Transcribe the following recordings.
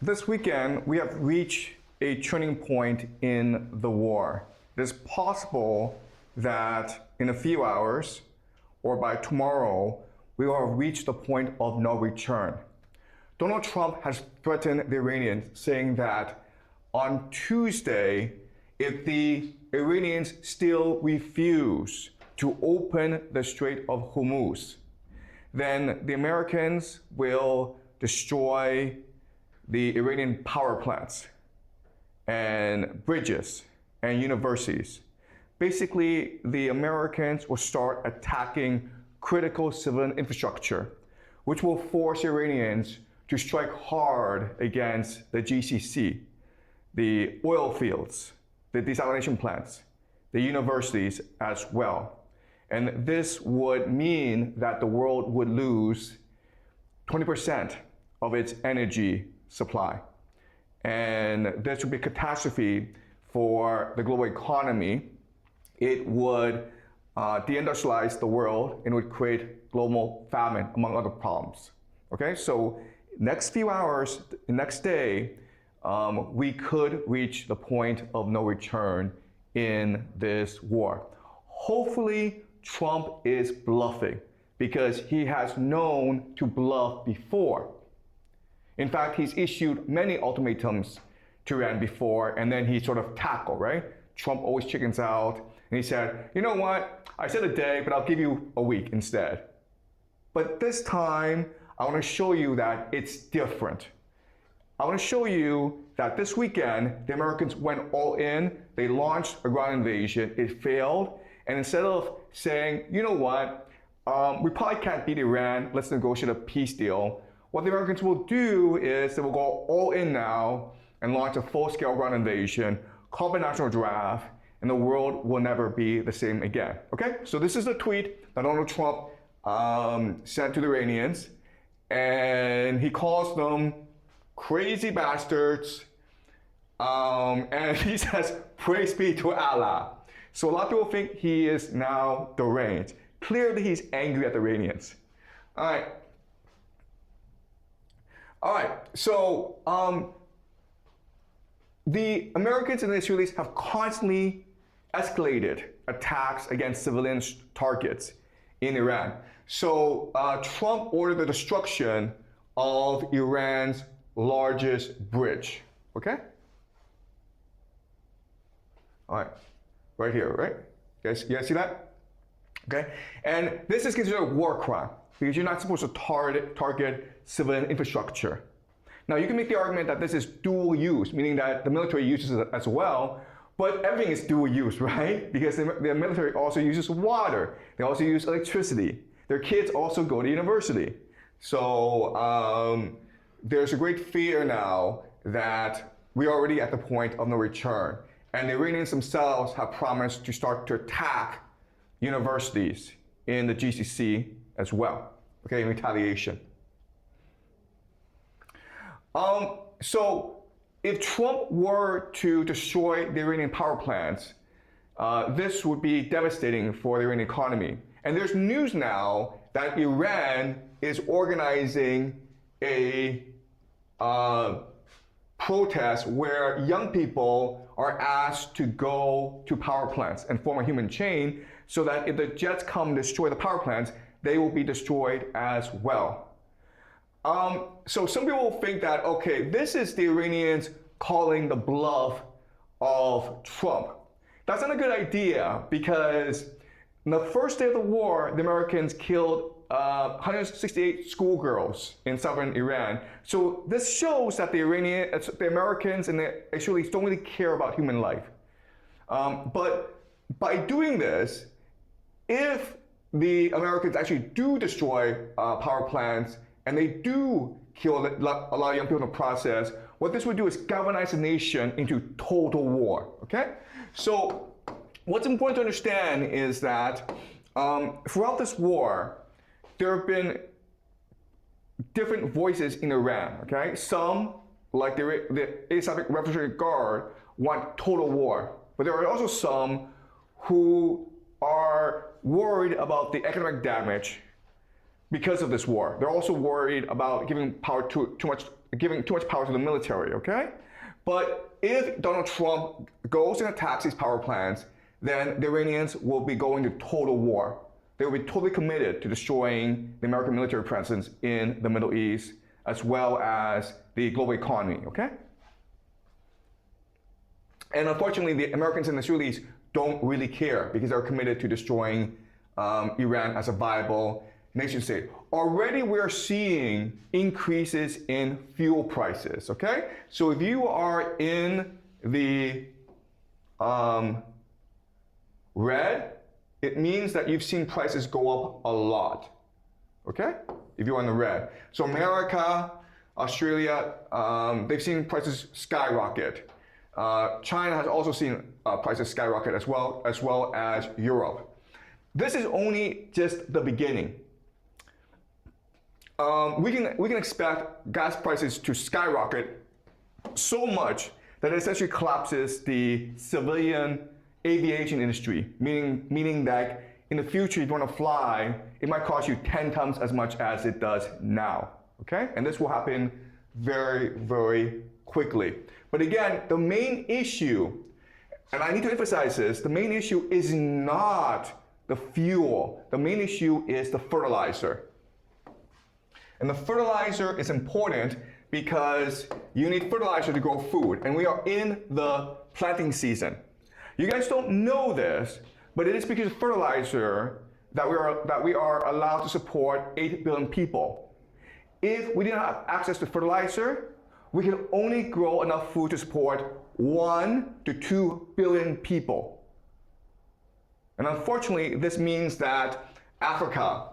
This weekend, we have reached a turning point in the war. It is possible that in a few hours or by tomorrow, we will have reached the point of no return. Donald Trump has threatened the Iranians, saying that on Tuesday, if the Iranians still refuse to open the Strait of Hormuz, then the Americans will destroy the Iranian power plants and bridges and universities. Basically, the Americans will start attacking critical civilian infrastructure, which will force Iranians to strike hard against the GCC, the oil fields, the desalination plants, the universities as well. And this would mean that the world would lose 20% of its energy supply. And this would be a catastrophe for the global economy. It would deindustrialize the world and would create global famine, among other problems. Okay, so next few hours, next day, we could reach the point of no return in this war. Hopefully, Trump is bluffing because he has known to bluff before. In fact, he's issued many ultimatums to Iran before, and then he sort of tackled, right? Trump always chickens out, and he said, you know what? I said a day, but I'll give you a week instead. But this time, I want to show you that it's different. I want to show you that this weekend, the Americans went all in. They launched a ground invasion. It failed. And instead of saying, you know what, we probably can't beat Iran, let's negotiate a peace deal, what the Americans will do is they will go all in now and launch a full-scale ground invasion, call a national draft, and the world will never be the same again. Okay? So this is the tweet that Donald Trump sent to the Iranians, and he calls them crazy bastards, and he says, praise be to Allah. So a lot of people think he is now deranged. Clearly, he's angry at the Iranians. All right, so the Americans and the Israelis have constantly escalated attacks against civilian targets in Iran. So Trump ordered the destruction of Iran's largest bridge, okay? All right, right here, right? You guys see that? Okay, and this is considered a war crime because you're not supposed to target civilian infrastructure. Now, you can make the argument that this is dual use, meaning that the military uses it as well, but everything is dual use, right? Because the military also uses water. They also use electricity. Their kids also go to university. So there's a great fear now that we're already at the point of no return. And the Iranians themselves have promised to start to attack universities in the GCC as well, okay, in retaliation. So if Trump were to destroy the Iranian power plants, this would be devastating for the Iranian economy. And there's news now that Iran is organizing a protest where young people are asked to go to power plants and form a human chain so that if the jets come and destroy the power plants, they will be destroyed as well. So some people think that, okay, this is the Iranians calling the bluff of Trump. That's not a good idea because on the first day of the war, the Americans killed 168 schoolgirls in southern Iran. So this shows that the Americans and the Israelis don't really care about human life. But by doing this, if the Americans actually do destroy power plants and they do kill a lot of young people in the process, what this would do is galvanize the nation into total war, okay? So what's important to understand is that throughout this war, there have been different voices in Iran, okay? Some, like the Islamic Revolutionary Guard, want total war. But there are also some who are worried about the economic damage because of this war. They're also worried about giving power too much giving too much power to the military, okay? But if Donald Trump goes and attacks these power plants, then the Iranians will be going to total war. They will be totally committed to destroying the American military presence in the Middle East, as well as the global economy, okay? And unfortunately, the Americans and the Israelis don't really care because they're committed to destroying Iran as a viable nation state. Already we're seeing increases in fuel prices, okay? So if you are in the red, it means that you've seen prices go up a lot, okay? If you're in the red. So America, Australia, they've seen prices skyrocket. China has also seen prices skyrocket as well as Europe. This is only just the beginning. We can expect gas prices to skyrocket so much that it essentially collapses the civilian aviation industry, meaning that in the future, if you want to fly, it might cost you 10 times as much as it does now, okay? And this will happen very, very quickly. But again, the main issue, and I need to emphasize this, the main issue is not the fuel. The main issue is the fertilizer. And the fertilizer is important because you need fertilizer to grow food. And we are in the planting season. You guys don't know this, but it is because of fertilizer that we are allowed to support 8 billion people. If we didn't have access to fertilizer, we can only grow enough food to support 1 to 2 billion people. And unfortunately, this means that Africa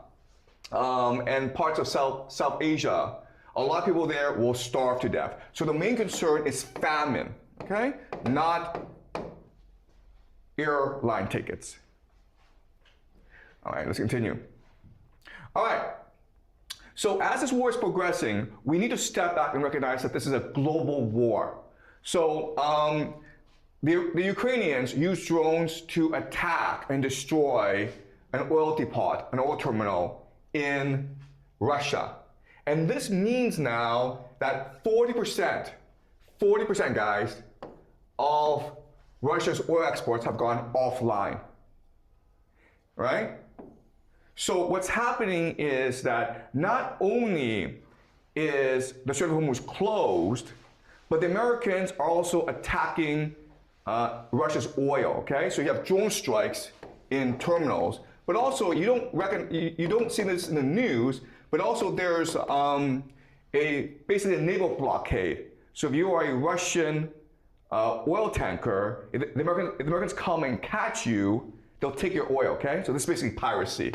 and parts of South Asia, a lot of people there will starve to death. So the main concern is famine, okay? Not airline tickets. All right, let's continue. All right, so as this war is progressing, we need to step back and recognize that this is a global war. So the Ukrainians use drones to attack and destroy an oil depot, an oil terminal in Russia. And this means now that 40%, guys, of Russia's oil exports have gone offline, right? So what's happening is that not only is the Strait of Hormuz closed, but the Americans are also attacking Russia's oil, okay? So you have drone strikes in terminals, but also you don't see this in the news, but also there's basically a naval blockade. So if you are a Russian oil tanker, if the Americans come and catch you, they'll take your oil, okay? So this is basically piracy.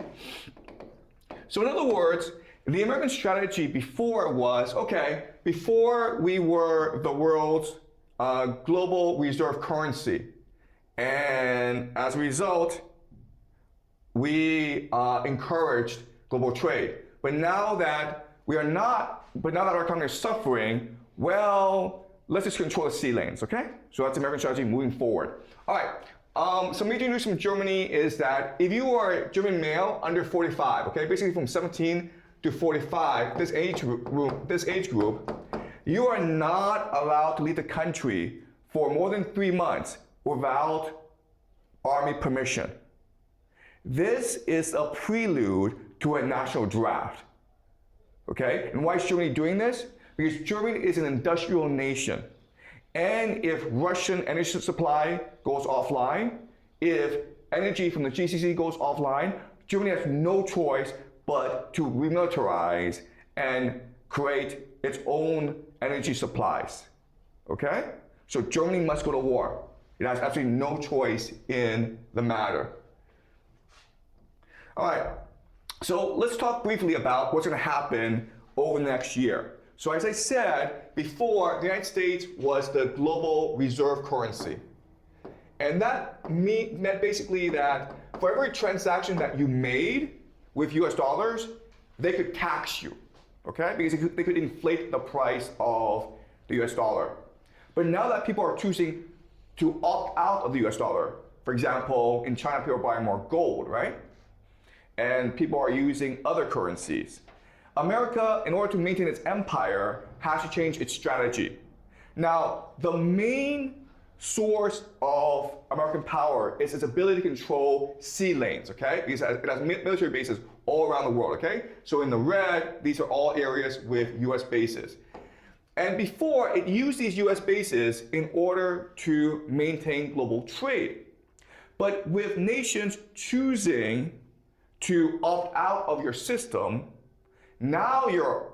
So in other words, the American strategy before was, okay, before we were the world's global reserve currency, and as a result, we encouraged global trade. But now that our economy is suffering, well, let's just control the sea lanes, okay? So that's the American strategy moving forward. All right, some major news from Germany is that if you are a German male under 45, okay, basically from 17 to 45, this age group, you are not allowed to leave the country for more than 3 months without army permission. This is a prelude to a national draft, okay? And why is Germany doing this? Because Germany is an industrial nation. And if Russian energy supply goes offline, if energy from the GCC goes offline, Germany has no choice but to remilitarize and create its own energy supplies, okay? So Germany must go to war. It has absolutely no choice in the matter. All right, so let's talk briefly about what's gonna happen over the next year. So as I said before, the United States was the global reserve currency. And that meant basically that for every transaction that you made with US dollars, they could tax you, okay? Because they could inflate the price of the US dollar. But now that people are choosing to opt out of the US dollar, for example, in China, people are buying more gold, right? And people are using other currencies. America, in order to maintain its empire, has to change its strategy. Now, the main source of American power is its ability to control sea lanes, okay? Because it has military bases all around the world, okay? So in the red, these are all areas with US bases. And before, it used these US bases in order to maintain global trade. But with nations choosing to opt out of your system, now your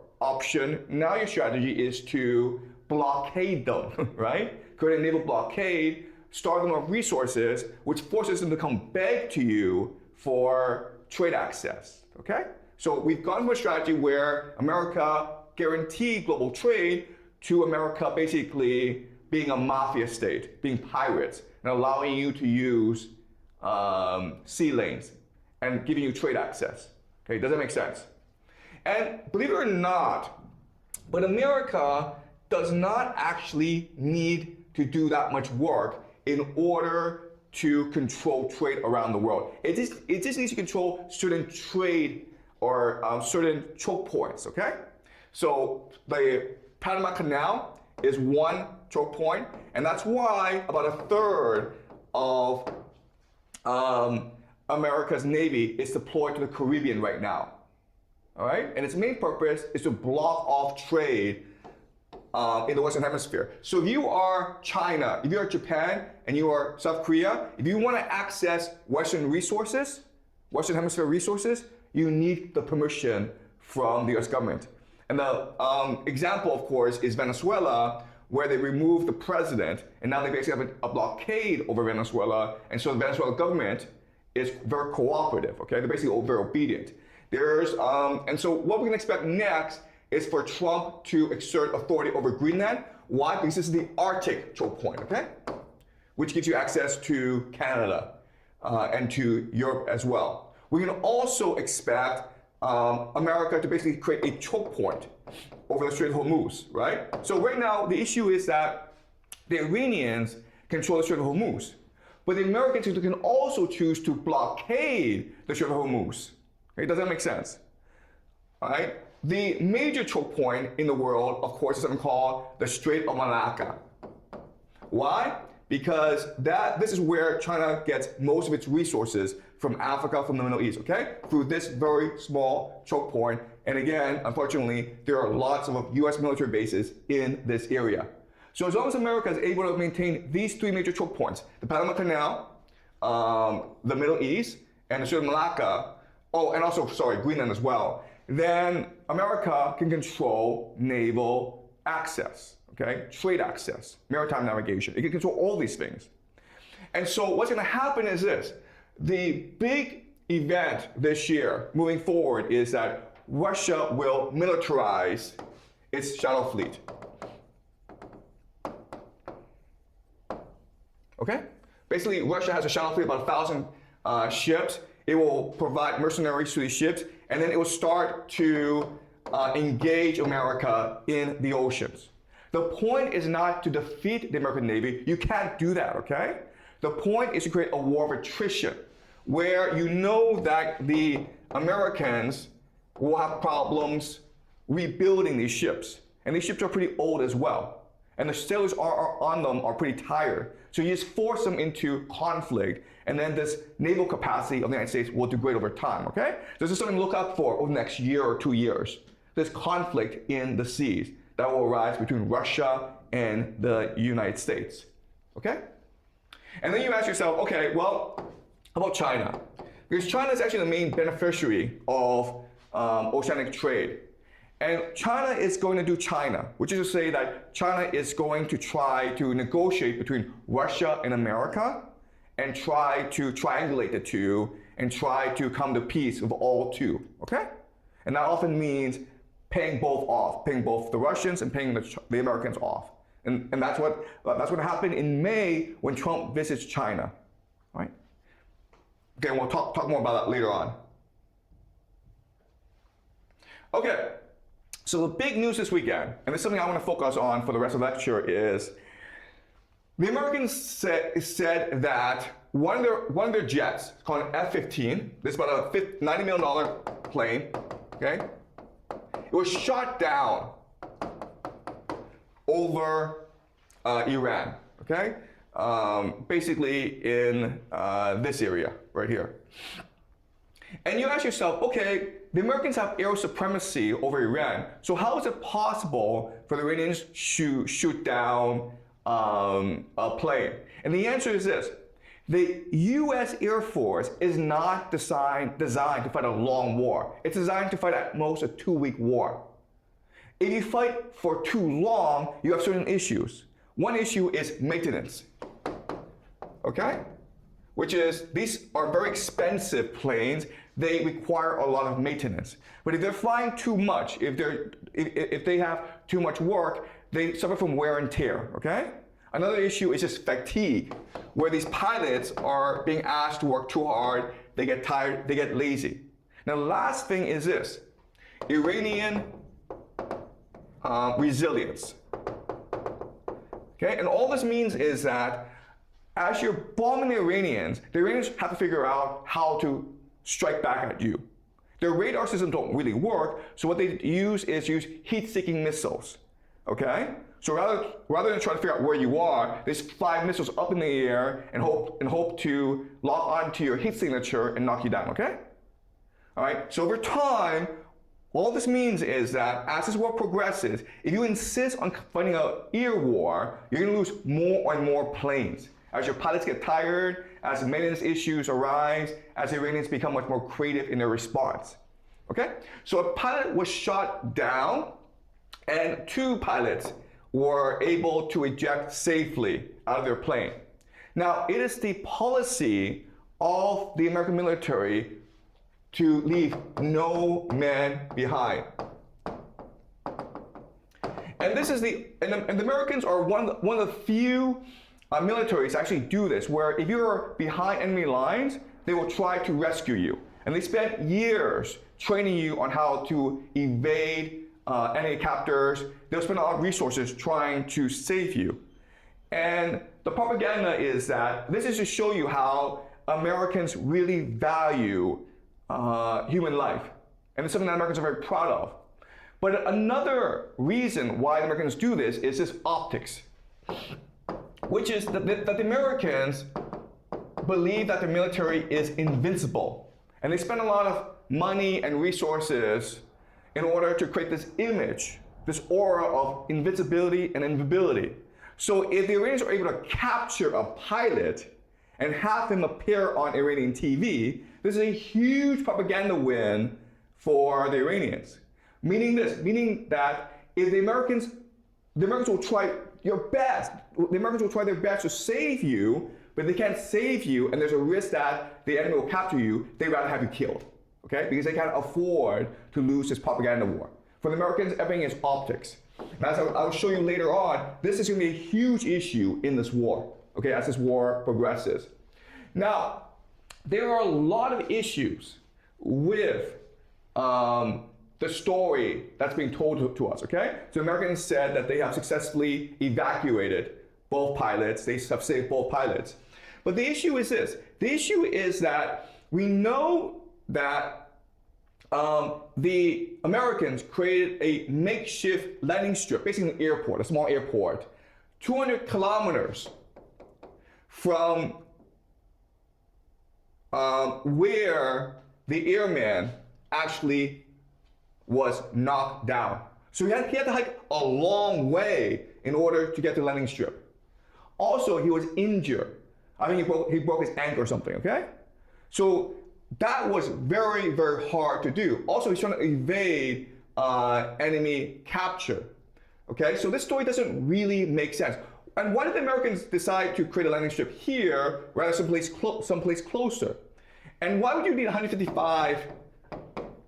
strategy is to blockade them, right? Create a naval blockade, starve them of resources, which forces them to come beg to you for trade access, okay? So we've gone from a strategy where America guaranteed global trade to America basically being a mafia state, being pirates, and allowing you to use sea lanes and giving you trade access. Okay, does that make sense? And believe it or not, but America does not actually need to do that much work in order to control trade around the world. It just needs to control certain trade or certain choke points, okay? So the Panama Canal is one choke point, and that's why about a third of America's Navy is deployed to the Caribbean right now, all right? And its main purpose is to block off trade in the Western Hemisphere. So if you are China, if you are Japan, and you are South Korea, if you want to access Western resources, Western Hemisphere resources, you need the permission from the US government. And the example, of course, is Venezuela, where they removed the president, and now they basically have a blockade over Venezuela, and so the Venezuelan government is very cooperative, okay? They're basically very obedient. And so what we can expect next is for Trump to exert authority over Greenland. Why? Because this is the Arctic choke point, okay? Which gives you access to Canada and to Europe as well. We can also expect America to basically create a choke point over the Strait of Hormuz, right? So right now, the issue is that the Iranians control the Strait of Hormuz, but the Americans can also choose to blockade the Strait of Hormuz. Okay, does that make sense? All right. The major choke point in the world, of course, is something called the Strait of Malacca. Why? Because this is where China gets most of its resources from Africa, from the Middle East, okay? Through this very small choke point. And again, unfortunately, there are lots of US military bases in this area. So as long as America is able to maintain these three major choke points, the Panama Canal, the Middle East, and the Strait of Malacca, and also, Greenland as well, then America can control naval access, okay? Trade access, maritime navigation. It can control all these things. And so what's gonna happen is this. The big event this year, moving forward, is that Russia will militarize its shadow fleet. Okay? Basically, Russia has a shadow fleet of about 1,000 ships. It will provide mercenaries to these ships, and then it will start to engage America in the oceans. The point is not to defeat the American Navy. You can't do that, okay? The point is to create a war of attrition, where you know that the Americans will have problems rebuilding these ships. And these ships are pretty old as well. And the sailors on them are pretty tired. So you just force them into conflict, and then this naval capacity of the United States will degrade over time, okay? This is something to look out for over the next year or 2 years. This conflict in the seas that will arise between Russia and the United States, okay? And then you ask yourself, okay, well, how about China? Because China is actually the main beneficiary of oceanic trade. And China is going to do China, which is to say that China is going to try to negotiate between Russia and America and try to triangulate the two and try to come to peace with all two, okay? And that often means paying both off, paying both the Russians and paying the Americans off. And that's what happened in May when Trump visits China, right? Okay, we'll talk more about that later on. Okay. So the big news this weekend, and this is something I want to focus on for the rest of the lecture, is the Americans said that one of their jets, called an F-15, this is about a $90 million plane, okay? It was shot down over Iran, okay? Basically in this area right here. And you ask yourself, okay, the Americans have air supremacy over Iran, so how is it possible for the Iranians to shoot down a plane? And the answer is this: the U.S. Air Force is not designed to fight a long war. It's designed to fight at most a 2-week war. If you fight for too long, you have certain issues. One issue is maintenance, okay? Which is, these are very expensive planes. They require a lot of maintenance. But if they're flying too much, if they have too much work, they suffer from wear and tear, okay? Another issue is just fatigue, where these pilots are being asked to work too hard, they get tired, they get lazy. Now, the last thing is this: Iranian resilience. Okay, and all this means is that as you're bombing the Iranians have to figure out how to strike back at you. Their radar systems don't really work, so what they use is heat-seeking missiles. Okay? So rather than try to figure out where you are, they just fly missiles up in the air and hope to lock onto your heat signature and knock you down, okay? All right, so over time, all this means is that as this war progresses, if you insist on fighting an air war, you're gonna lose more and more planes. As your pilots get tired, as the maintenance issues arise, as the Iranians become much more creative in their response. Okay? So a pilot was shot down, and 2 pilots were able to eject safely out of their plane. Now, it is the policy of the American military to leave no man behind. And this is the Americans are one of the few militaries actually do this, where if you're behind enemy lines, they will try to rescue you. And they spent years training you on how to evade enemy captors. They'll spend a lot of resources trying to save you. And the propaganda is that this is to show you how Americans really value human life. And it's something that Americans are very proud of. But another reason why the Americans do this is this optics, which is that the Americans believe that the military is invincible. And they spend a lot of money and resources in order to create this image, this aura of invincibility and invisibility. So if the Iranians are able to capture a pilot and have him appear on Iranian TV, this is a huge propaganda win for the Iranians. Meaning that if the Americans will try your best. The Americans will try their best to save you, but they can't save you, and there's a risk that the enemy will capture you. They'd rather have you killed, okay? Because they can't afford to lose this propaganda war. For the Americans, everything is optics. And as I'll show you later on, this is going to be a huge issue in this war, okay, as this war progresses. Now, there are a lot of issues with the story that's being told to us, okay? So Americans said that they have successfully evacuated both pilots. They have saved both pilots. But the issue is this. The issue is that we know that the Americans created a makeshift landing strip, basically an airport, a small airport, 200 kilometers from where the airman actually was knocked down. So he had to hike a long way in order to get to the landing strip. Also, he was injured. I think he broke his ankle or something, okay? So that was very, very hard to do. Also, he's trying to evade enemy capture, okay? So this story doesn't really make sense. And why did the Americans decide to create a landing strip here rather than someplace closer? And why would you need 155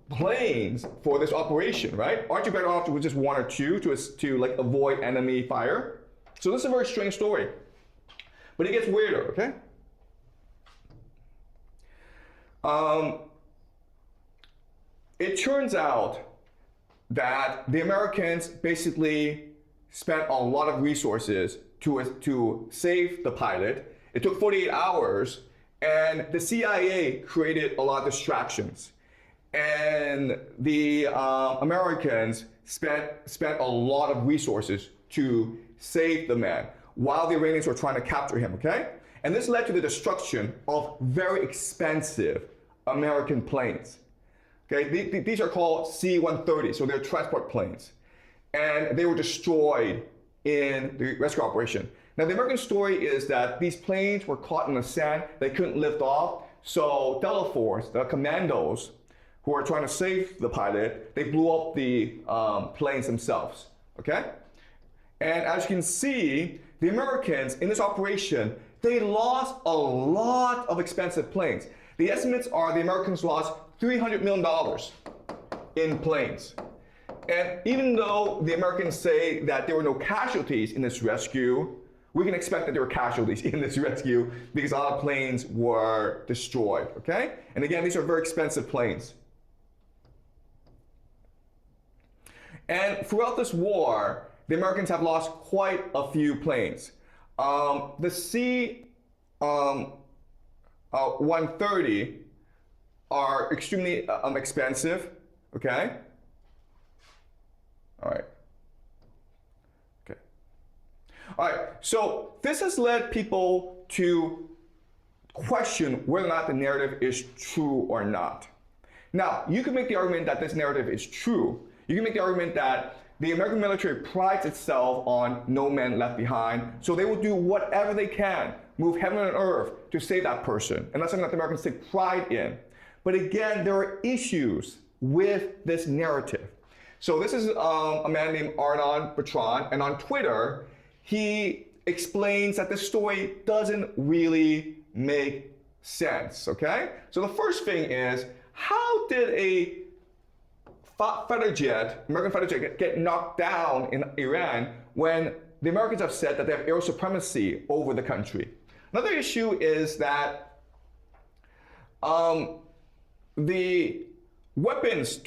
planes for this operation, right? Aren't you better off with just 1 or 2 to like avoid enemy fire? So this is a very strange story. But it gets weirder, okay? It turns out that the Americans basically spent a lot of resources to save the pilot. It took 48 hours, and the CIA created a lot of distractions. and the Americans spent a lot of resources to save the man while the Iranians were trying to capture him, okay? And this led to the destruction of very expensive American planes. Okay, these are called C-130, so they're transport planes. And they were destroyed in the rescue operation. Now, the American story is that these planes were caught in the sand, they couldn't lift off, so Delta Force, the commandos who are trying to save the pilot, they blew up the planes themselves, okay? And as you can see, the Americans in this operation, they lost a lot of expensive planes. The estimates are the Americans lost $300 million in planes. And even though the Americans say that there were no casualties in this rescue, we can expect that there were casualties in this rescue because a lot of planes were destroyed, okay? And again, these are very expensive planes. And throughout this war, the Americans have lost quite a few planes. The C-130 are extremely expensive, okay? All right. Okay. All right, so this has led people to question whether or not the narrative is true or not. Now, you can make the argument that this narrative is true. You can make the argument that the American military prides itself on no man left behind, so they will do whatever they can, move heaven and earth to save that person. And that's something that the Americans take pride in. But again, there are issues with this narrative. So this is a man named Arnon Bertrand, and on Twitter, he explains that this story doesn't really make sense, okay? So the first thing is, how did a fighter jet, American fighter jet, get knocked down in Iran when the Americans have said that they have air supremacy over the country? Another issue is that the weapons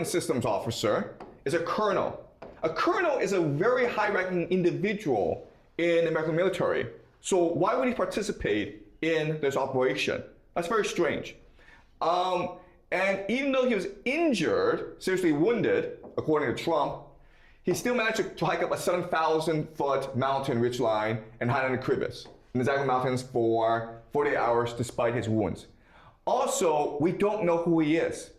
systems officer is a colonel. A colonel is a very high-ranking individual in the American military. So why would he participate in this operation? That's very strange. And even though he was injured, seriously wounded, according to Trump, he still managed to hike up a 7,000-foot mountain ridgeline and hide in the crevice in the Zagros Mountains for 48 hours despite his wounds. Also, we don't know who he is.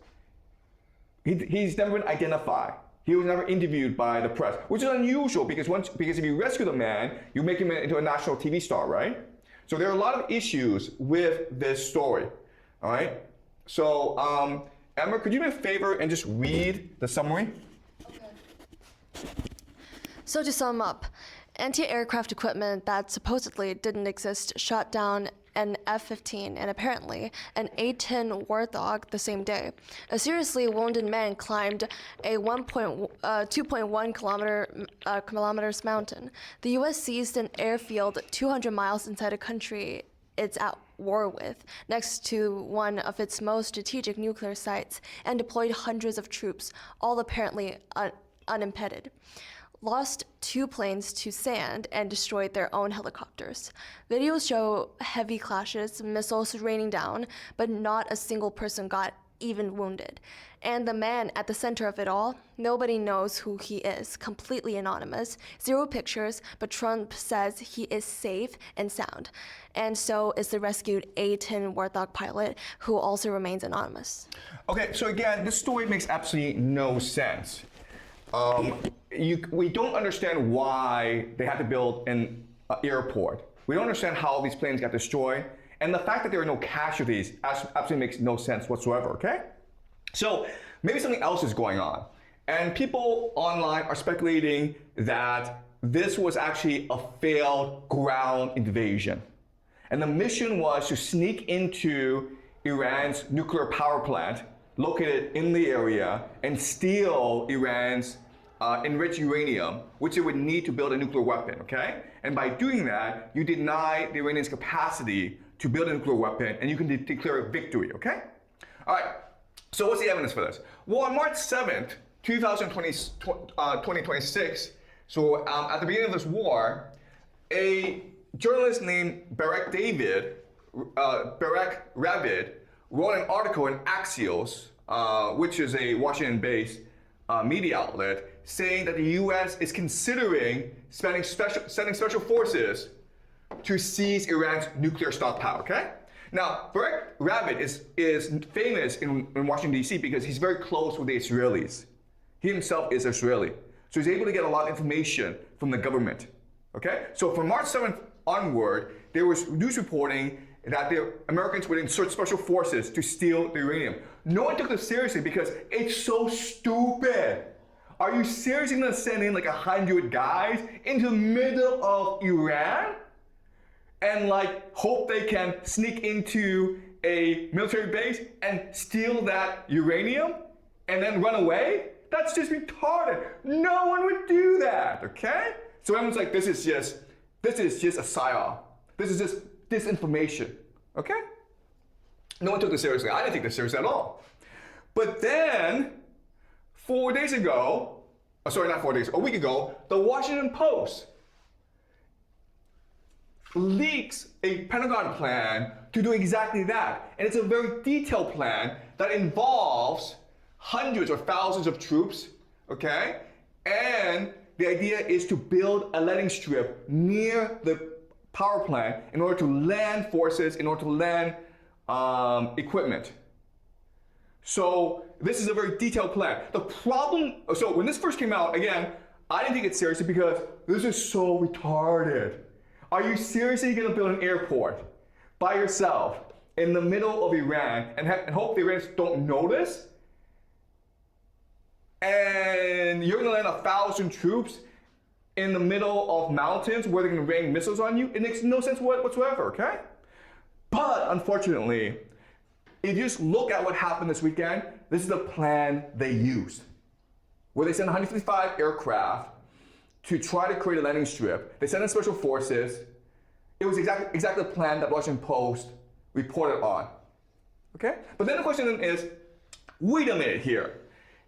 He's never been identified. He was never interviewed by the press, which is unusual because if you rescue the man, you make him into a national TV star, right? So there are a lot of issues with this story, all right? So, Emma, could you do me a favor and just read the summary? Okay. So to sum up, anti-aircraft equipment that supposedly didn't exist shot down an F-15 and apparently an A-10 Warthog the same day. A seriously wounded man climbed a 2.1 kilometers mountain. The U.S. seized an airfield 200 miles inside a country it's at war with, next to one of its most strategic nuclear sites, and deployed hundreds of troops, all apparently unimpeded. Lost 2 planes to sand and destroyed their own helicopters. Videos show heavy clashes, missiles raining down, but not a single person got even wounded. And the man at the center of it all, nobody knows who he is, completely anonymous, 0 pictures, but Trump says he is safe and sound. And so is the rescued A-10 Warthog pilot, who also remains anonymous. Okay, so again, this story makes absolutely no sense. We don't understand why they had to build an airport. We don't understand how these planes got destroyed. And the fact that there are no casualties absolutely makes no sense whatsoever, okay? So maybe something else is going on. And people online are speculating that this was actually a failed ground invasion. And the mission was to sneak into Iran's nuclear power plant located in the area and steal Iran's enriched uranium, which it would need to build a nuclear weapon, okay? And by doing that, you deny the Iranians' capacity to build a nuclear weapon, and you can declare a victory, okay? All right, so what's the evidence for this? Well, on March 7th, 2026, so at the beginning of this war, a journalist named Barak Ravid wrote an article in Axios, which is a Washington-based media outlet, saying that the U.S. is considering sending special forces to seize Iran's nuclear stockpile. Okay. Now, Barack Rabbit is famous in Washington D.C. because he's very close with the Israelis. He himself is Israeli, so he's able to get a lot of information from the government. Okay. So from March 7th onward, there was news reporting that the Americans would insert special forces to steal the uranium. No one took this seriously because it's so stupid. Are you seriously gonna send in like 100 guys into the middle of Iran and like hope they can sneak into a military base and steal that uranium and then run away? That's just retarded. No one would do that, okay? So everyone's like, this is just a psyop. This is just disinformation, okay? No one took this seriously. I didn't take this seriously at all. But then, 4 days ago, sorry, not 4 days, a week ago, the Washington Post leaks a Pentagon plan to do exactly that. And it's a very detailed plan that involves hundreds or thousands of troops, okay? And the idea is to build a landing strip near the power plant in order to land forces, in order to land equipment. So this is a very detailed plan. The problem, so when this first came out, again, I didn't take it seriously because this is so retarded. Are you seriously gonna build an airport by yourself in the middle of Iran and hope the Iranians don't notice? And you're gonna land 1,000 troops in the middle of mountains where they're gonna rain missiles on you? It makes no sense whatsoever, okay? But unfortunately, if you just look at what happened this weekend, this is the plan they used, where they sent 155 aircraft to try to create a landing strip. They sent in special forces. It was exactly the plan that Washington Post reported on. Okay? But then the question is, wait a minute here.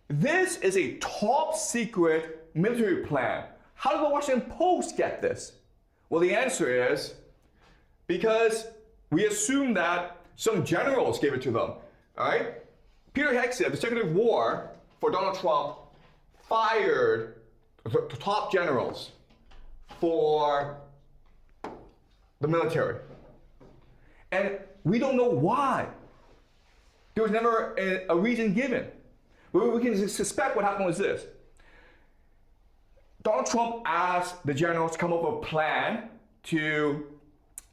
This is a top secret military plan. How did the Washington Post get this? Well, the answer is because we assume that some generals gave it to them. All right? Peter Hegseth, the Secretary of War for Donald Trump, fired the top generals for the military. And we don't know why. There was never a reason given. But we can suspect what happened was this. Donald Trump asked the generals to come up with a plan to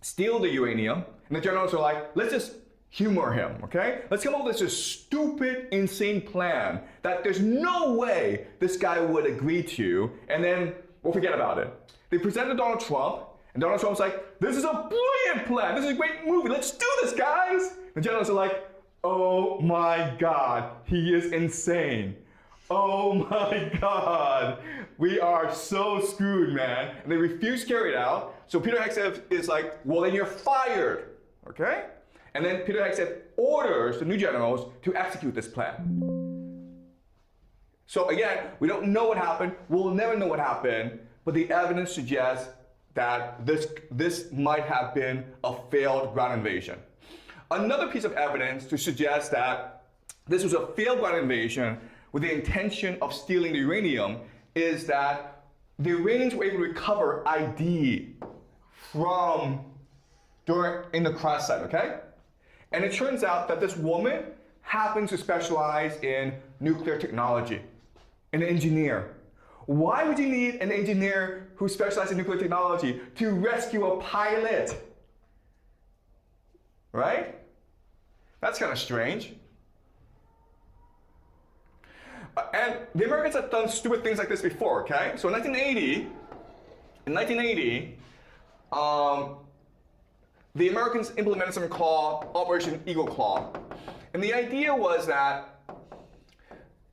steal the uranium. And the generals are like, let's just humor him, okay? Let's come up with this stupid, insane plan that there's no way this guy would agree to, and then we'll forget about it. They presented Donald Trump, and Donald Trump's like, this is a brilliant plan. This is a great movie. Let's do this, guys. The generals are like, oh my God, he is insane. Oh my God, we are so screwed, man. And they refuse to carry it out. So Peter Hegseth is like, well, then you're fired, okay? And then Peter Hegseth orders the new generals to execute this plan. So again, we don't know what happened. We'll never know what happened, but the evidence suggests that this might have been a failed ground invasion. Another piece of evidence to suggest that this was a failed ground invasion with the intention of stealing the uranium is that the Iranians were able to recover ID in the crash site, okay? And it turns out that this woman happens to specialize in nuclear technology, an engineer. Why would you need an engineer who specializes in nuclear technology to rescue a pilot? Right? That's kind of strange. And the Americans have done stupid things like this before, okay? So in 1980, the Americans implemented something called Operation Eagle Claw. And the idea was that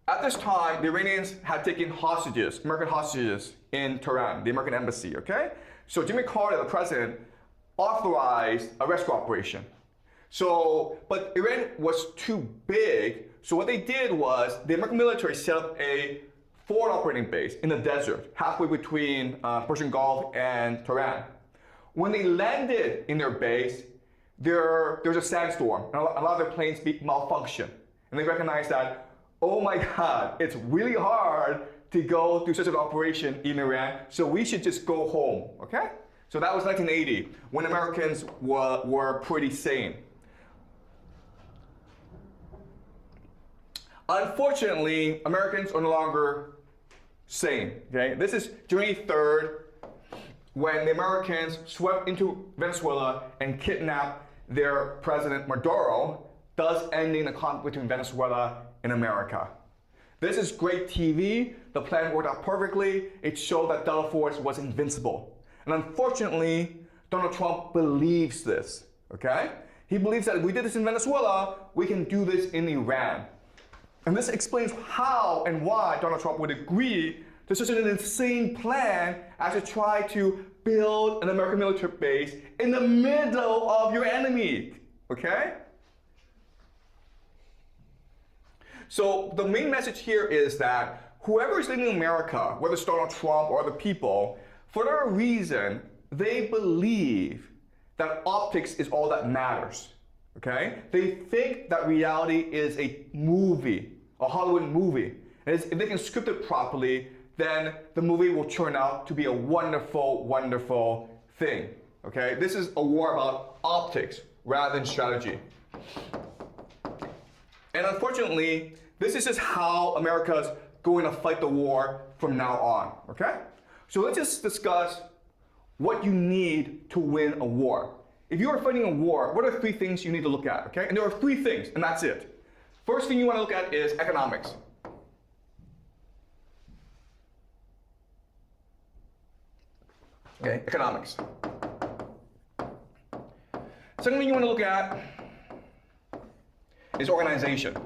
at this time, the Iranians had taken hostages, American hostages in Tehran, the American embassy, okay? So Jimmy Carter, the president, authorized a rescue operation. So, but Iran was too big, so what they did was the American military set up a forward operating base in the desert, halfway between Persian Gulf and Tehran. When they landed in their base, there's a sandstorm, and a lot of their planes malfunction. And they recognize that, oh my God, it's really hard to go through such an operation in Iran, so we should just go home, okay? So that was 1980, when Americans were pretty sane. Unfortunately, Americans are no longer sane, okay? This is January 3rd, when the Americans swept into Venezuela and kidnapped their president Maduro, thus ending the conflict between Venezuela and America. This is great TV. The plan worked out perfectly. It showed that Delta Force was invincible. And unfortunately, Donald Trump believes this, okay? He believes that if we did this in Venezuela, we can do this in Iran. And this explains how and why Donald Trump would agree to such an insane plan as to try to build an American military base in the middle of your enemy, okay? So the main message here is that whoever is leading America, whether it's Donald Trump or other people, for whatever reason, they believe that optics is all that matters, okay? They think that reality is a movie, a Hollywood movie. And if they can script it properly, then the movie will turn out to be a wonderful, wonderful thing, okay? This is a war about optics rather than strategy. And unfortunately, this is just how America's going to fight the war from now on, okay? So let's just discuss what you need to win a war. If you are fighting a war, what are 3 things you need to look at, okay? And there are 3 things, and that's it. First thing you want to look at is economics. Okay, economics. Second thing you want to look at is organization.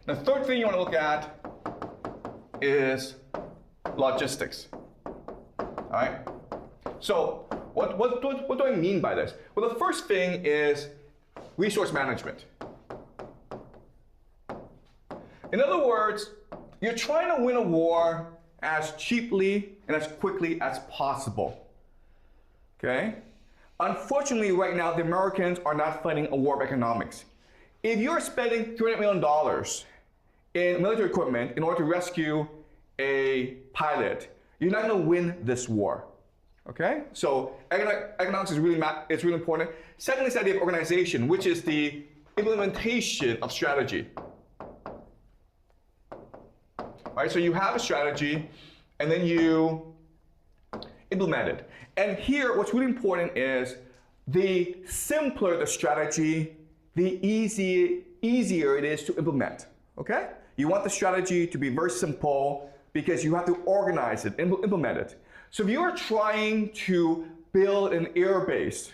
The third thing you want to look at is logistics. All right? So what do I mean by this? Well, the first thing is resource management. In other words, you're trying to win a war as cheaply and as quickly as possible. Okay? Unfortunately, right now, the Americans are not fighting a war of economics. If you're spending $300 million in military equipment in order to rescue a pilot, you're not going to win this war. Okay? So economics is really important. Secondly, is the idea of organization, which is the implementation of strategy. Right? So you have a strategy, and then you implement it. And here, what's really important is the simpler the strategy, the easier it is to implement. Okay? You want the strategy to be very simple because you have to organize it, implement it. So if you are trying to build an air base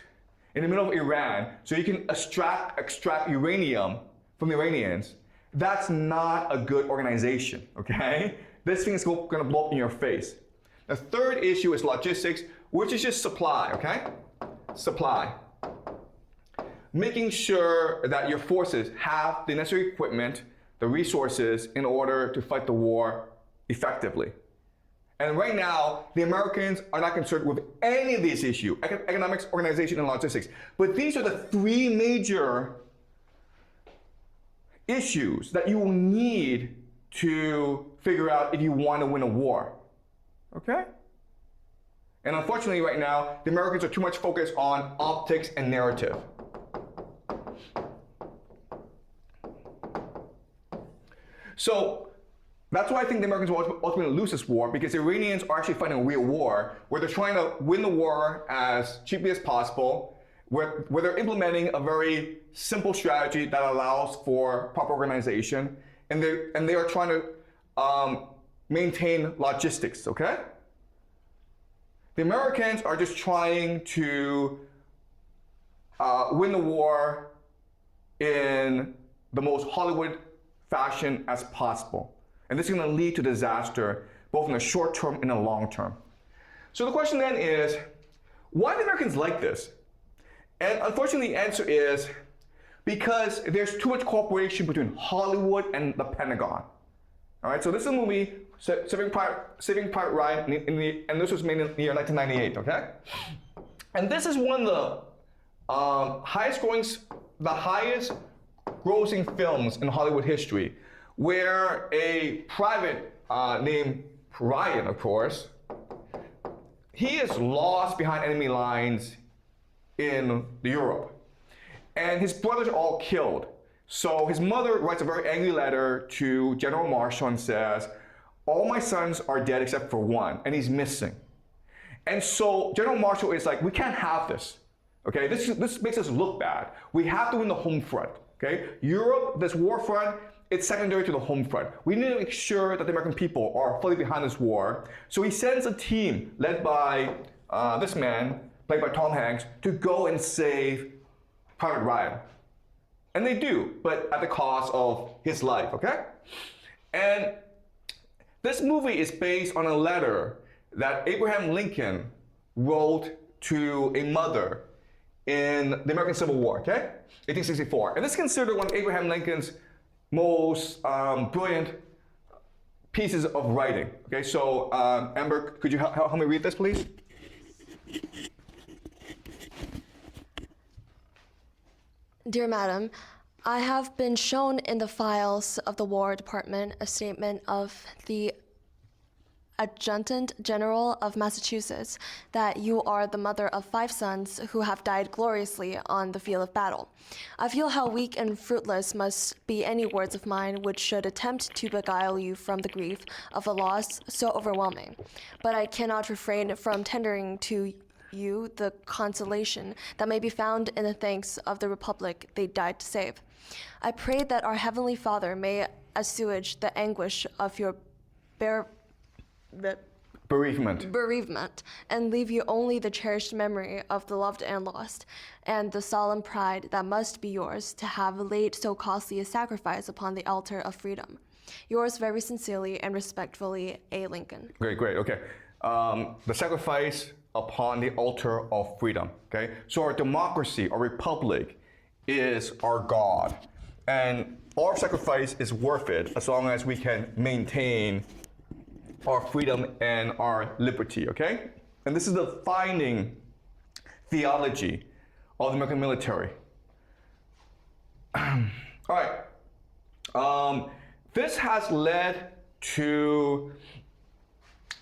in the middle of Iran so you can extract uranium from the Iranians, that's not a good organization, okay? This thing is going to blow up in your face. The third issue is logistics, which is just supply, okay? Supply. Making sure that your forces have the necessary equipment, the resources, in order to fight the war effectively. And right now, the Americans are not concerned with any of these issues, economics, organization, and logistics. But these are the 3 major issues that you will need to figure out if you want to win a war, okay? And unfortunately right now, the Americans are too much focused on optics and narrative. So that's why I think the Americans will ultimately lose this war, because the Iranians are actually fighting a real war where they're trying to win the war as cheaply as possible, where they're implementing a very simple strategy that allows for proper organization, and they are trying to maintain logistics, okay? The Americans are just trying to win the war in the most Hollywood fashion as possible. And this is going to lead to disaster, both in the short term and the long term. So the question then is, why do the Americans like this? And unfortunately, the answer is because there's too much cooperation between Hollywood and the Pentagon. All right, so this is a movie, Saving Private Ryan, and this was made in the year 1998, okay? And this is one of the the highest grossing films in Hollywood history, where a private named Ryan, of course, he is lost behind enemy lines in Europe. And his brothers are all killed. So his mother writes a very angry letter to General Marshall and says, all my sons are dead except for one, and he's missing. And so General Marshall is like, we can't have this. Okay, this makes us look bad. We have to win the home front. Okay, Europe, this war front, it's secondary to the home front. We need to make sure that the American people are fully behind this war. So he sends a team led by this man, played by Tom Hanks, to go and save Private Ryan. And they do, but at the cost of his life, okay? And this movie is based on a letter that Abraham Lincoln wrote to a mother in the American Civil War, okay? 1864. And this is considered one of Abraham Lincoln's most brilliant pieces of writing, okay? So, Amber, could you help me read this, please? Dear Madam, I have been shown in the files of the War Department a statement of the Adjutant General of Massachusetts that you are the mother of 5 sons who have died gloriously on the field of battle. I feel how weak and fruitless must be any words of mine which should attempt to beguile you from the grief of a loss so overwhelming, but I cannot refrain from tendering to you the consolation that may be found in the thanks of the Republic they died to save. I pray that our Heavenly Father may assuage the anguish of your bereavement and leave you only the cherished memory of the loved and lost, and the solemn pride that must be yours to have laid so costly a sacrifice upon the altar of freedom. Yours very sincerely and respectfully, A. Lincoln. Great, okay. The sacrifice upon the altar of freedom, okay? So our democracy, our republic, is our God. And our sacrifice is worth it as long as we can maintain our freedom and our liberty, okay? And this is the defining theology of the American military. All right. This has led to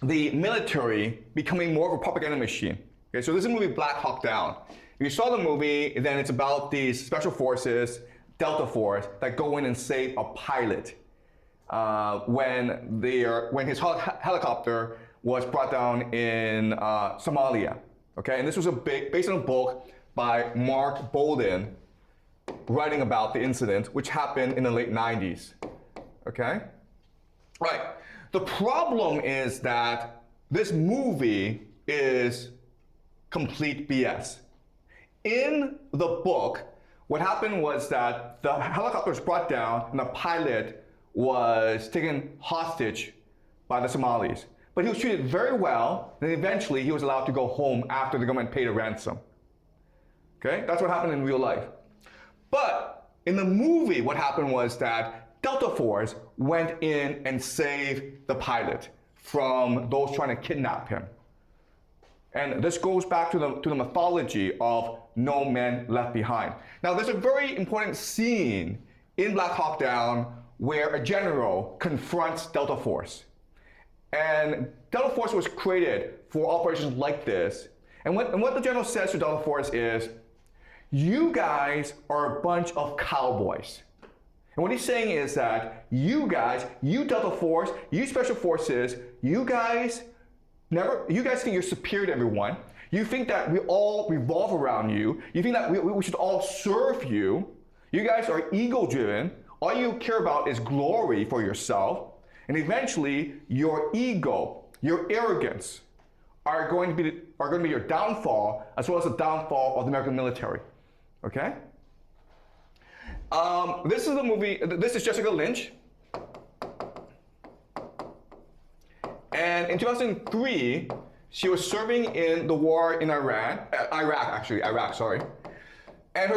the military becoming more of a propaganda machine. Okay, so this is the movie Black Hawk Down. If you saw the movie, then it's about these special forces, Delta Force, that go in and save a pilot when his helicopter was brought down in Somalia. Okay, and this was based on a book by Mark Bolden, writing about the incident, which happened in the late 90s. Okay, right. The problem is that this movie is complete BS. In the book, what happened was that the helicopter was brought down and the pilot was taken hostage by the Somalis. But he was treated very well, and eventually he was allowed to go home after the government paid a ransom. Okay, that's what happened in real life. But in the movie, what happened was that Delta Force went in and saved the pilot from those trying to kidnap him. And this goes back to the mythology of no man left behind. Now, there's a very important scene in Black Hawk Down where a general confronts Delta Force. And Delta Force was created for operations like this. And what the general says to Delta Force is, you guys are a bunch of cowboys. And what he's saying is that you guys, you Delta Force, you Special Forces, you guys think you're superior to everyone. You think that we all revolve around you. You think that we should all serve you. You guys are ego-driven. All you care about is glory for yourself. And eventually, your ego, your arrogance, are going to be your downfall, as well as the downfall of the American military. Okay? This is the movie. This is Jessica Lynch. And in 2003, she was serving in the war in Iraq. And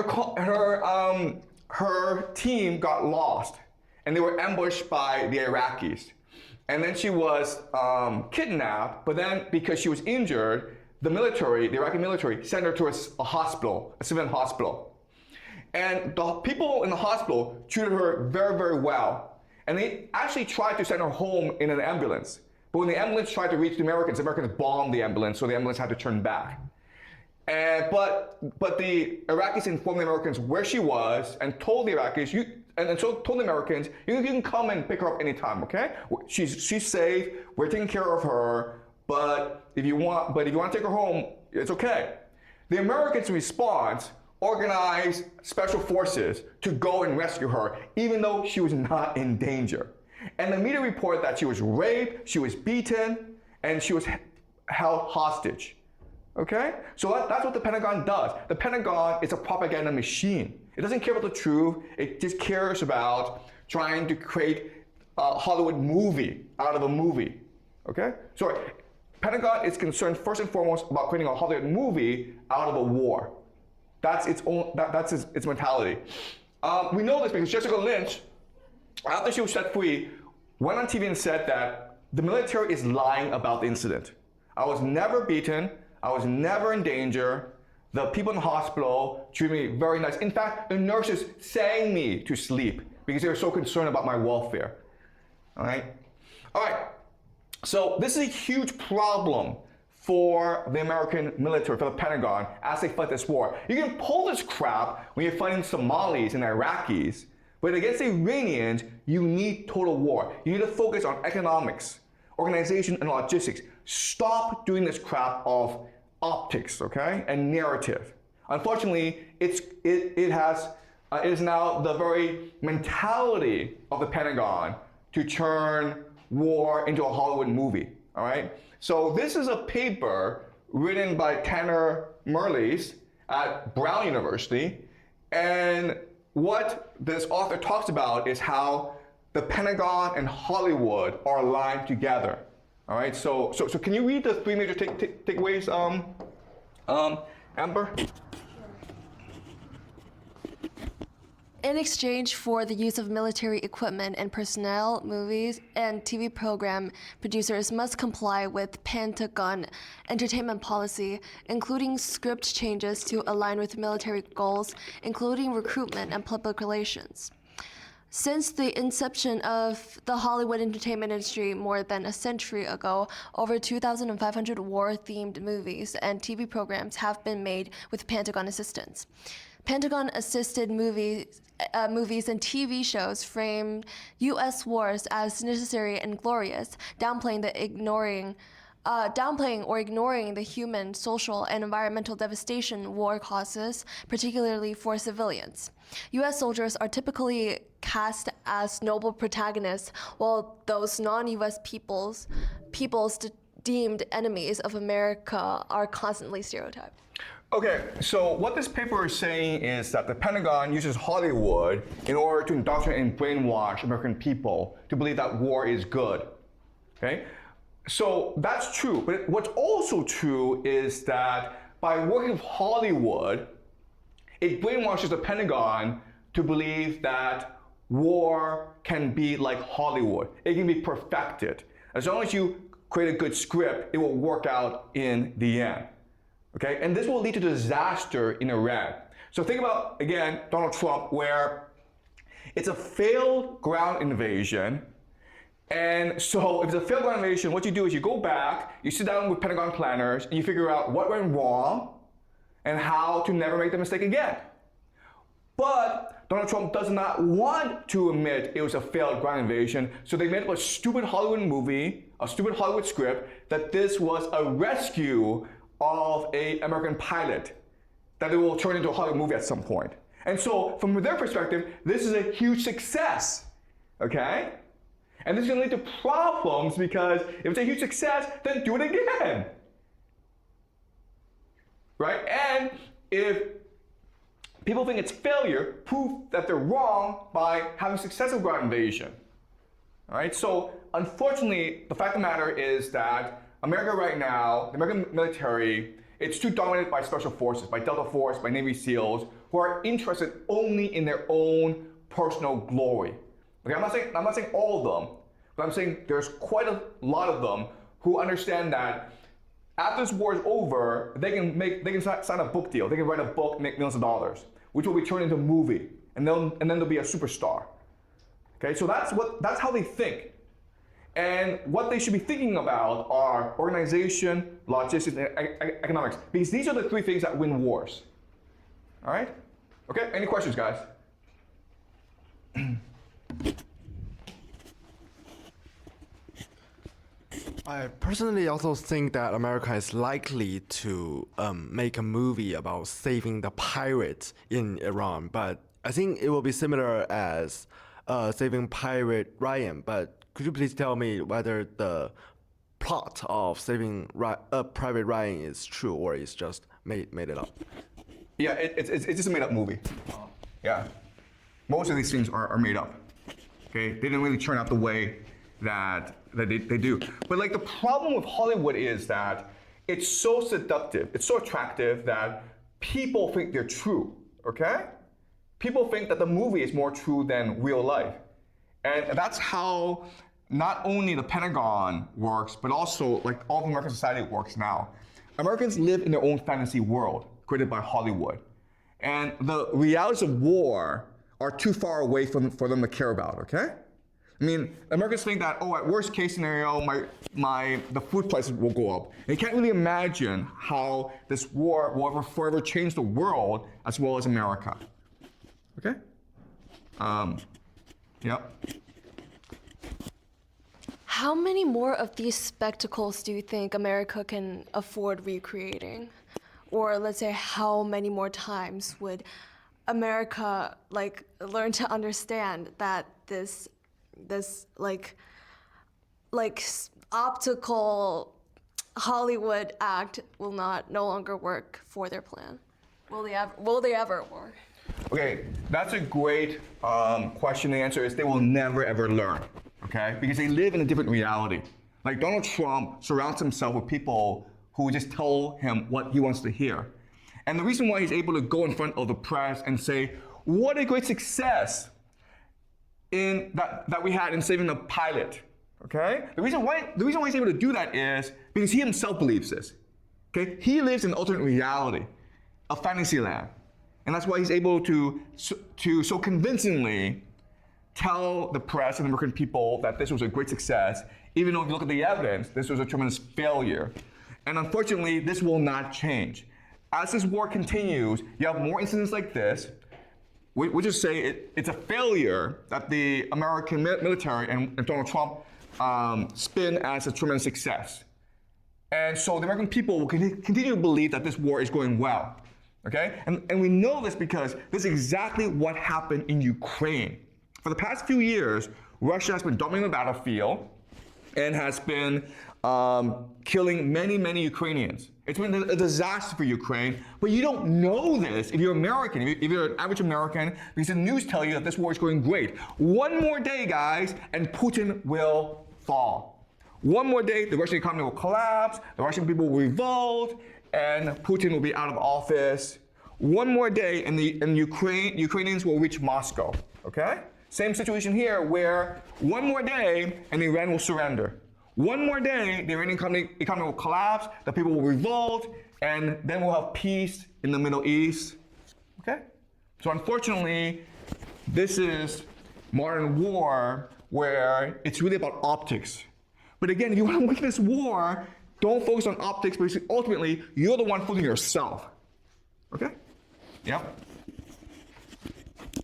her team got lost, and they were ambushed by the Iraqis. And then she was kidnapped, but then because she was injured, the military, the Iraqi military, sent her to a hospital, a civilian hospital. And the people in the hospital treated her very, very well. And they actually tried to send her home in an ambulance. But when the ambulance tried to reach the Americans bombed the ambulance, so the ambulance had to turn back. But the Iraqis informed the Americans where she was and told the Iraqis, told the Americans, you can come and pick her up anytime, okay? She's safe, we're taking care of her, but if you want to take her home, it's okay. The Americans' response organized special forces to go and rescue her, even though she was not in danger. And the media reported that she was raped, she was beaten, and she was held hostage. Okay? So that's what the Pentagon does. The Pentagon is a propaganda machine. It doesn't care about the truth, it just cares about trying to create a Hollywood movie out of a movie. Okay? Sorry. Pentagon is concerned first and foremost about creating a Hollywood movie out of a war. That's its mentality. We know this because Jessica Lynch, after she was set free, went on TV and said that the military is lying about the incident. I was never beaten. I was never in danger. The people in the hospital treated me very nice. In fact, the nurses sang me to sleep because they were so concerned about my welfare. All right? So this is a huge problem for the American military, for the Pentagon, as they fight this war. You can pull this crap when you're fighting Somalis and Iraqis, but against the Iranians, you need total war. You need to focus on economics, organization, and logistics. Stop doing this crap of optics, okay, and narrative. Unfortunately, it is now the very mentality of the Pentagon to turn war into a Hollywood movie. All right. So this is a paper written by Tanner Merles at Brown University, and what this author talks about is how the Pentagon and Hollywood are aligned together. All right, so can you read the three major takeaways, Amber? In exchange for the use of military equipment and personnel, movies and TV program producers must comply with Pentagon entertainment policy, including script changes to align with military goals, including recruitment and public relations. Since the inception of the Hollywood entertainment industry more than a century ago, over 2,500 war-themed movies and TV programs have been made with Pentagon assistance. Pentagon-assisted movies and TV shows frame U.S. wars as necessary and glorious, downplaying or ignoring the human, social, and environmental devastation war causes, particularly for civilians. U.S. soldiers are typically cast as noble protagonists, while those non-U.S. peoples deemed enemies of America are constantly stereotyped. Okay, so what this paper is saying is that the Pentagon uses Hollywood in order to indoctrinate and brainwash American people to believe that war is good. Okay? So that's true, but what's also true is that by working with Hollywood, it brainwashes the Pentagon to believe that war can be like Hollywood. It can be perfected. As long as you create a good script, it will work out in the end. Okay, and this will lead to disaster in Iran. So think about, again, Donald Trump, where it's a failed ground invasion. And so if it's a failed ground invasion, what you do is you go back, you sit down with Pentagon planners, and you figure out what went wrong and how to never make the mistake again. But Donald Trump does not want to admit it was a failed ground invasion, so they made up a stupid Hollywood movie, a stupid Hollywood script, that this was a rescue of an American pilot, that it will turn into a Hollywood movie at some point. And so, from their perspective, this is a huge success, okay? And this is going to lead to problems because if it's a huge success, then do it again, right? And if people think it's failure, prove that they're wrong by having successful ground invasion, all right? So, unfortunately, the fact of the matter is that America right now, the American military, it's too dominated by special forces, by Delta Force, by Navy SEALs, who are interested only in their own personal glory. Okay, I'm not saying all of them, but I'm saying there's quite a lot of them who understand that After this war is over, they can sign a book deal. They can write a book, make millions of dollars, which will be turned into a movie, and then they'll be a superstar. Okay, so that's how they think. And what they should be thinking about are organization, logistics, and economics, because these are the three things that win wars. All right? Okay, any questions, guys? I personally also think that America is likely to make a movie about saving the pirates in Iran, but I think it will be similar as Saving Pirate Ryan. But could you please tell me whether the plot of Saving Private Ryan is true or is just made it up? Yeah, it's just a made-up movie. Yeah, most of these things are made up. Okay, they didn't really turn out the way that they do. But like the problem with Hollywood is that it's so seductive, it's so attractive that people think they're true. Okay, people think that the movie is more true than real life, and that's how not only the Pentagon works, but also like all of American society works now. Americans live in their own fantasy world created by Hollywood. And the realities of war are too far away for them to care about, okay? I mean, Americans think that, oh, at worst case scenario, the food prices will go up. They can't really imagine how this war will forever change the world as well as America, okay? Yep. How many more of these spectacles do you think America can afford recreating? Or let's say, how many more times would America like learn to understand that this optical Hollywood act will no longer work for their plan? Will they ever work? Okay, that's a great question. The answer is they will never ever learn, okay? Because they live in a different reality. Like Donald Trump surrounds himself with people who just tell him what he wants to hear. And the reason why he's able to go in front of the press and say, what a great success in that we had in saving the pilot, okay? The reason why he's able to do that is because he himself believes this, okay? He lives in an alternate reality, a fantasy land. And that's why he's able to so convincingly tell the press and the American people that this was a great success, even though if you look at the evidence, this was a tremendous failure. And unfortunately, this will not change. As this war continues, you have more incidents like this. We just say it's a failure that the American military and Donald Trump spin as a tremendous success. And so the American people will continue to believe that this war is going well. Okay? And we know this because this is exactly what happened in Ukraine. For the past few years, Russia has been dominating the battlefield and has been killing many Ukrainians. It's been a disaster for Ukraine, but you don't know this if you're American, if you're an average American, because the news tell you that this war is going great. One more day, guys, and Putin will fall. One more day, the Russian economy will collapse, the Russian people will revolt, and Putin will be out of office. One more day, and Ukrainians will reach Moscow, okay? Same situation here, where one more day, and Iran will surrender. One more day, the Iranian economy will collapse, the people will revolt, and then we'll have peace in the Middle East. Okay? So unfortunately, this is modern war where it's really about optics. But again, if you want to win this war, don't focus on optics because ultimately, you're the one fooling yourself. Okay? Yep.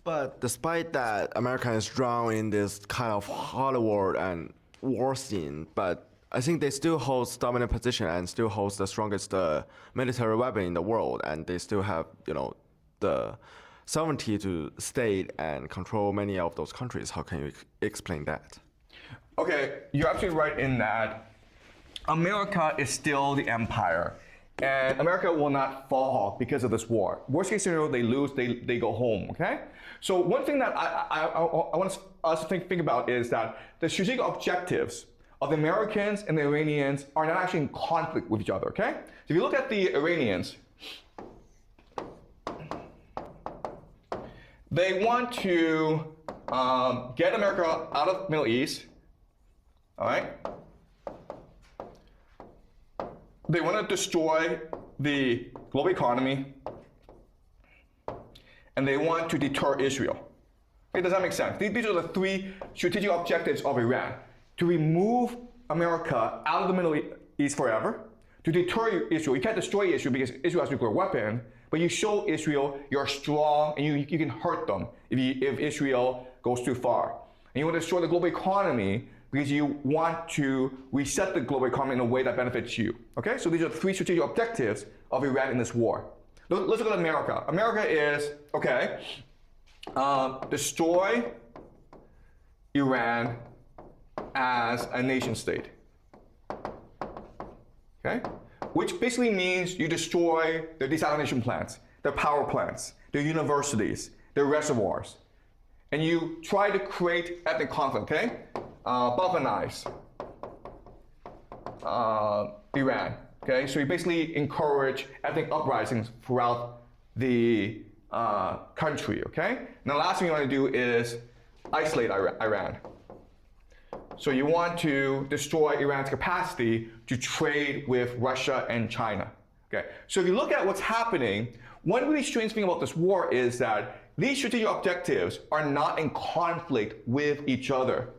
But despite that, America is drawn in this kind of Hollywood and war scene, but I think they still hold dominant position and still holds the strongest military weapon in the world, and they still have, the sovereignty to state and control many of those countries. How can you explain that? Okay, you're absolutely right in that America is still the empire, and America will not fall because of this war. Worst case scenario, they lose, they go home, okay? So one thing that I want us to think about is that the strategic objectives of the Americans and the Iranians are not actually in conflict with each other, okay? So if you look at the Iranians, they want to get America out of the Middle East, all right? they want to destroy the global economy, and they want to deter Israel. Okay, does that make sense? These are the three strategic objectives of Iran: to remove America out of the Middle East forever, to deter Israel. You can't destroy Israel because Israel has a nuclear weapon, but you show Israel you're strong and you can hurt them if Israel goes too far. And you want to destroy the global economy because you want to reset the global economy in a way that benefits you. Okay, so these are the three strategic objectives of Iran in this war. Let's look at America. America is, okay, destroy Iran as a nation state. Okay, which basically means you destroy their desalination plants, their power plants, their universities, their reservoirs, and you try to create ethnic conflict, okay? Balkanize Iran, okay? So you basically encourage ethnic uprisings throughout the country, okay? And the last thing you want to do is isolate Iran. So you want to destroy Iran's capacity to trade with Russia and China. Okay. So if you look at what's happening, one really strange thing about this war is that these strategic objectives are not in conflict with each other.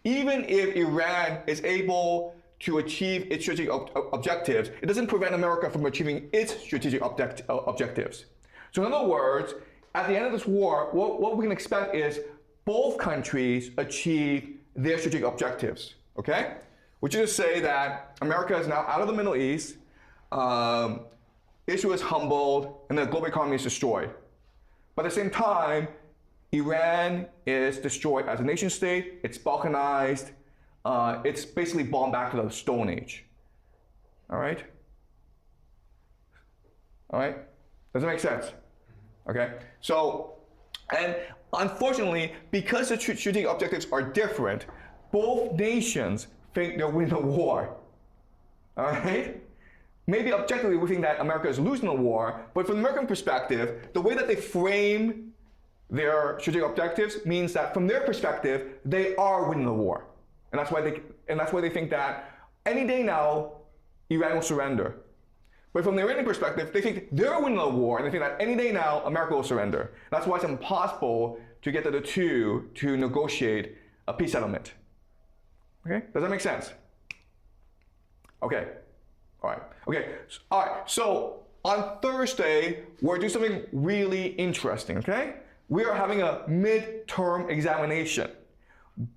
Even if Iran is able to achieve its strategic objectives, it doesn't prevent America from achieving its strategic objectives. So in other words, at the end of this war, what we can expect is both countries achieve their strategic objectives, okay? Which is to say that America is now out of the Middle East, Israel is humbled, and the global economy is destroyed. But at the same time, Iran is destroyed as a nation state, it's balkanized, it's basically gone back to the Stone Age, all right? All right, does that make sense? Okay, so, and unfortunately, because the strategic objectives are different, both nations think they're winning the war. All right? Maybe objectively we think that America is losing the war, but from the American perspective, the way that they frame their strategic objectives means that from their perspective, they are winning the war. And that's why they think that any day now, Iran will surrender. But from the Iranian perspective, they think they're winning the war, and they think that any day now, America will surrender. That's why it's impossible to get the two to negotiate a peace settlement. Okay, does that make sense? Okay, all right. Okay, all right. So on Thursday, we're doing something really interesting. Okay, we are having a midterm examination,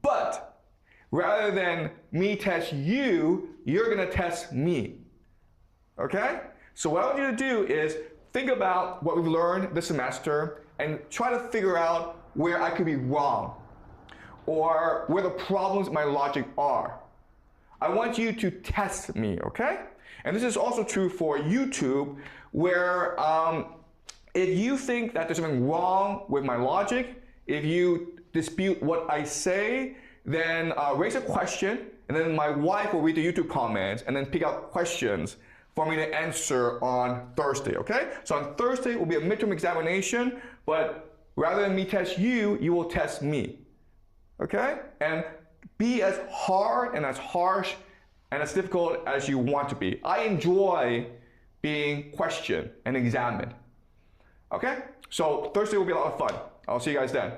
but rather than me test you, you're gonna test me. Okay? So what I want you to do is think about what we've learned this semester and try to figure out where I could be wrong or where the problems in my logic are. I want you to test me, okay? And this is also true for YouTube, where if you think that there's something wrong with my logic, if you dispute what I say, then raise a question, and then my wife will read the YouTube comments and then pick out questions for me to answer on Thursday, okay? So on Thursday will be a midterm examination, but rather than me test you, you will test me, okay? And be as hard and as harsh and as difficult as you want to be. I enjoy being questioned and examined, okay? So Thursday will be a lot of fun. I'll see you guys then.